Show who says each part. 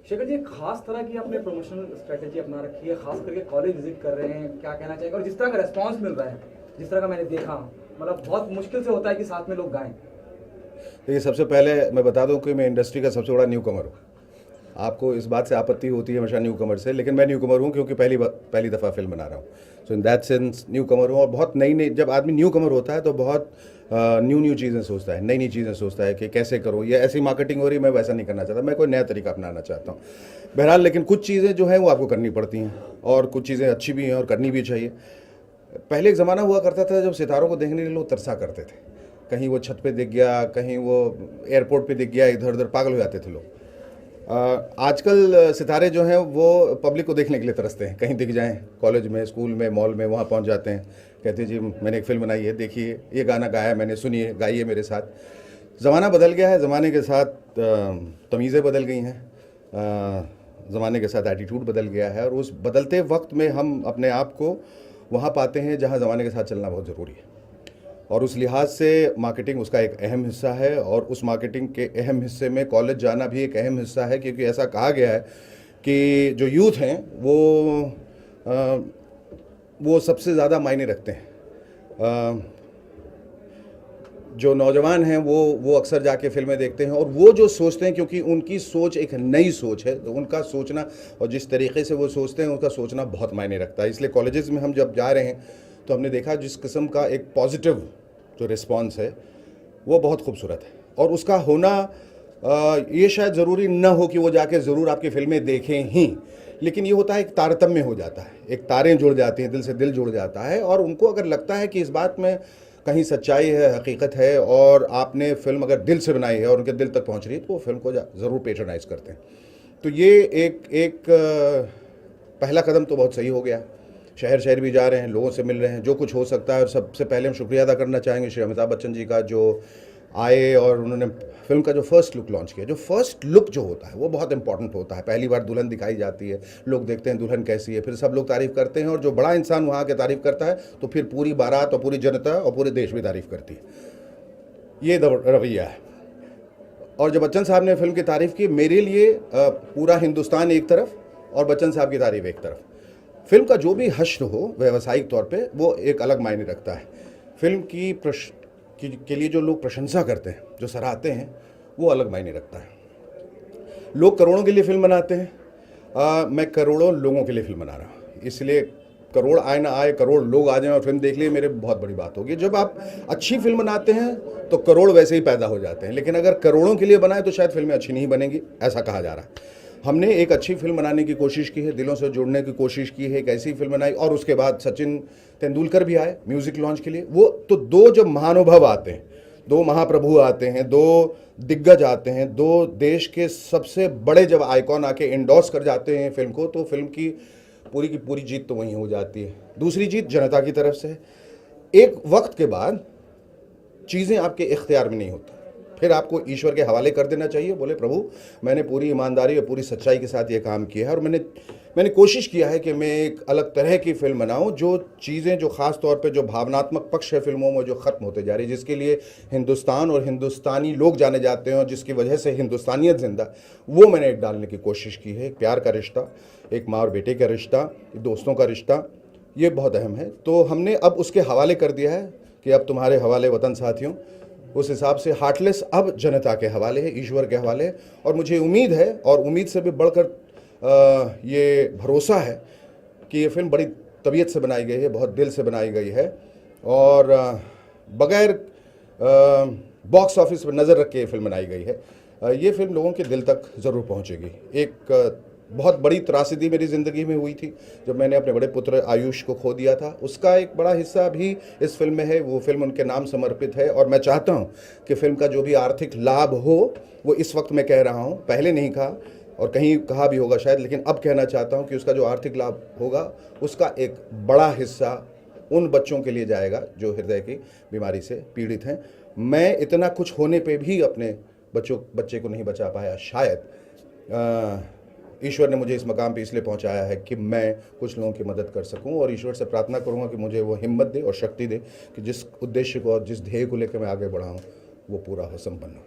Speaker 1: शेखर जी, एक खास तरह की आपने प्रमोशनल स्ट्रेटेजी अपना रखी है, खास करके कॉलेज विजिट कर रहे हैं, क्या कहना चाहेंगे? और जिस तरह का रिस्पांस मिल रहा है, जिस तरह का मैंने देखा, मतलब बहुत मुश्किल से होता है कि साथ में लोग गाएं।
Speaker 2: देखिए, सबसे पहले मैं बता दूं कि मैं इंडस्ट्री का सबसे बड़ा न्यू कमर हूँ। आपको इस बात से आपत्ति होती है हमेशा न्यू कमर से, लेकिन मैं न्यू कमर हूँ क्योंकि पहली दफ़ा फिल्म बना रहा हूँ। सो इन दैट सेंस न्यू कमर हूँ। और बहुत नई नई, जब आदमी न्यू कमर होता है तो बहुत न्यू न्यू चीज़ें सोचता है, नई नई चीज़ें सोचता है कि कैसे करो, ये ऐसी मार्केटिंग हो रही है, मैं वैसा नहीं करना चाहता, मैं कोई नया तरीका अपनाना चाहता हूँ। बहरहाल, लेकिन कुछ चीज़ें जो हैं वो आपको करनी पड़ती हैं, और कुछ चीज़ें अच्छी भी हैं और करनी भी चाहिए। पहले एक ज़माना हुआ करता था जब सितारों को देखने के लिए लोग तरसा करते थे। कहीं वो छत पे दिख गया, कहीं वो एयरपोर्ट पे दिख गया, इधर उधर पागल हो जाते थे लोग। आजकल सितारे जो हैं वो पब्लिक को देखने के लिए तरसते हैं। कहीं दिख जाएं, कॉलेज में, स्कूल में, मॉल में, वहाँ पहुँच जाते हैं, कहते हैं जी मैंने एक फ़िल्म बनाई है, देखिए ये गाना गाया मैंने, सुनिए, गाइए मेरे साथ। ज़माना बदल गया है, ज़माने के साथ तमीज़ें बदल गई हैं, ज़माने के साथ एटीट्यूड बदल गया है, और उस बदलते वक्त में हम अपने आप को वहाँ पाते हैं जहाँ ज़माने के साथ चलना बहुत ज़रूरी है। और उस लिहाज से मार्केटिंग उसका एक अहम हिस्सा है, और उस मार्केटिंग के अहम हिस्से में कॉलेज जाना भी एक अहम हिस्सा है, क्योंकि ऐसा कहा गया है कि जो यूथ हैं वो सबसे ज़्यादा मायने रखते हैं। जो नौजवान हैं वो अक्सर जाके फिल्में देखते हैं, और वो जो सोचते हैं, क्योंकि उनकी सोच एक नई सोच है, तो उनका सोचना और जिस तरीके से वो सोचते हैं उनका सोचना बहुत मायने रखता है। इसलिए कॉलेजेस में हम जब जा रहे हैं तो हमने देखा जिस किस्म का एक पॉजिटिव जो रिस्पांस है वो बहुत खूबसूरत है। और उसका होना ये शायद ज़रूरी न हो कि वो जाके ज़रूर आपकी फ़िल्में देखें ही, लेकिन ये होता है एक तारतम्य हो जाता है, एक तारें जुड़ जाती हैं, दिल से दिल जुड़ जाता है, और उनको अगर लगता है कि इस बात में कहीं सच्चाई है, हकीकत है, और आपने फ़िल्म अगर दिल से बनाई है और उनके दिल तक पहुंच रही है, तो वो फिल्म को ज़रूर पेट्रोनाइज़ करते हैं। तो ये एक पहला कदम तो बहुत सही हो गया। शहर शहर भी जा रहे हैं, लोगों से मिल रहे हैं, जो कुछ हो सकता है। और सबसे पहले हम शुक्रिया अदा करना चाहेंगे श्री अमिताभ बच्चन जी का, जो आए और उन्होंने फिल्म का जो फर्स्ट लुक लॉन्च किया। जो फर्स्ट लुक जो होता है वो बहुत इंपॉर्टेंट होता है। पहली बार दुल्हन दिखाई जाती है, लोग देखते हैं दुल्हन कैसी है, फिर सब लोग तारीफ़ करते हैं, और जो बड़ा इंसान वहाँ के तारीफ़ करता है तो फिर पूरी बारात और पूरी जनता और पूरे देश भी तारीफ़ करती है। ये रवैया है। और जब बच्चन साहब ने फिल्म की तारीफ़ की, मेरे लिए पूरा हिंदुस्तान एक तरफ और बच्चन साहब की तारीफ़ एक तरफ। फिल्म का जो भी हश्र हो व्यावसायिक तौर पे, वो एक अलग मायने रखता है। फिल्म के लिए जो लोग प्रशंसा करते हैं, जो सराहते हैं, वो अलग मायने रखता है। लोग करोड़ों के लिए फिल्म बनाते हैं, मैं करोड़ों लोगों के लिए फिल्म बना रहा हूँ। इसलिए करोड़ आए ना आए, करोड़ लोग आ जाएं और फिल्म देख लिए, मेरे बहुत बड़ी बात होगी। जब आप अच्छी फिल्म बनाते हैं तो करोड़ वैसे ही पैदा हो जाते हैं, लेकिन अगर करोड़ों के लिए बनाए तो शायद फिल्में अच्छी नहीं बनेंगी, ऐसा कहा जा रहा है। हमने एक अच्छी फिल्म बनाने की कोशिश की है, दिलों से जुड़ने की कोशिश की है, एक ऐसी फिल्म बनाई। और उसके बाद सचिन तेंदुलकर भी आए म्यूज़िक लॉन्च के लिए। वो तो दो जब महानुभव आते हैं, दो महाप्रभु आते हैं, दो दिग्गज आते हैं, दो देश के सबसे बड़े जब आइकॉन आके इंडोर्स कर जाते हैं फिल्म को, तो फिल्म की पूरी जीत तो वहीं हो जाती है। दूसरी जीत जनता की तरफ से है। एक वक्त के बाद चीज़ें आपके इख्तियार में नहीं होती, फिर आपको ईश्वर के हवाले कर देना चाहिए। बोले प्रभु, मैंने पूरी ईमानदारी और पूरी सच्चाई के साथ ये काम किया है, और मैंने कोशिश किया है कि मैं एक अलग तरह की फिल्म बनाऊं, जो चीज़ें, जो ख़ास तौर पे जो भावनात्मक पक्ष है फिल्मों में, जो ख़त्म होते जा रही है, जिसके लिए हिंदुस्तान और हिंदुस्तानी लोग जाने जाते हैं, और जिसकी वजह से हिंदुस्तानियत जिंदा, वो मैंने एक डालने की कोशिश की है। एक प्यार का रिश्ता, एक माँ और बेटे का रिश्ता, दोस्तों का रिश्ता, ये बहुत अहम है। तो हमने अब उसके हवाले कर दिया है कि अब तुम्हारे हवाले वतन साथियों। उस हिसाब से हार्टलेस अब जनता के हवाले है, ईश्वर के हवाले है। और मुझे उम्मीद है, और उम्मीद से भी बढ़कर ये भरोसा है कि ये फिल्म बड़ी तबीयत से बनाई गई है, बहुत दिल से बनाई गई है, और बग़ैर बॉक्स ऑफिस पर नज़र रख के ये फिल्म बनाई गई है। ये फिल्म लोगों के दिल तक ज़रूर पहुंचेगी। एक बहुत बड़ी त्रासदी मेरी ज़िंदगी में हुई थी जब मैंने अपने बड़े पुत्र आयुष को खो दिया था। उसका एक बड़ा हिस्सा भी इस फिल्म में है। वो फिल्म उनके नाम समर्पित है, और मैं चाहता हूँ कि फिल्म का जो भी आर्थिक लाभ हो, वो इस वक्त मैं कह रहा हूँ, पहले नहीं कहा और कहीं कहा भी होगा शायद, लेकिन अब कहना चाहता हूँ कि उसका जो आर्थिक लाभ होगा, उसका एक बड़ा हिस्सा उन बच्चों के लिए जाएगा जो हृदय की बीमारी से पीड़ित हैं। मैं इतना कुछ होने पे भी अपने बच्चे को नहीं बचा पाया। शायद ईश्वर ने मुझे इस मकाम पे इसलिए पहुंचाया है कि मैं कुछ लोगों की मदद कर सकूं, और ईश्वर से प्रार्थना करूंगा कि मुझे वो हिम्मत दे और शक्ति दे कि जिस उद्देश्य को और जिस ध्येय को लेकर मैं आगे बढ़ा हूं, वो पूरा हो, संपन्न हो।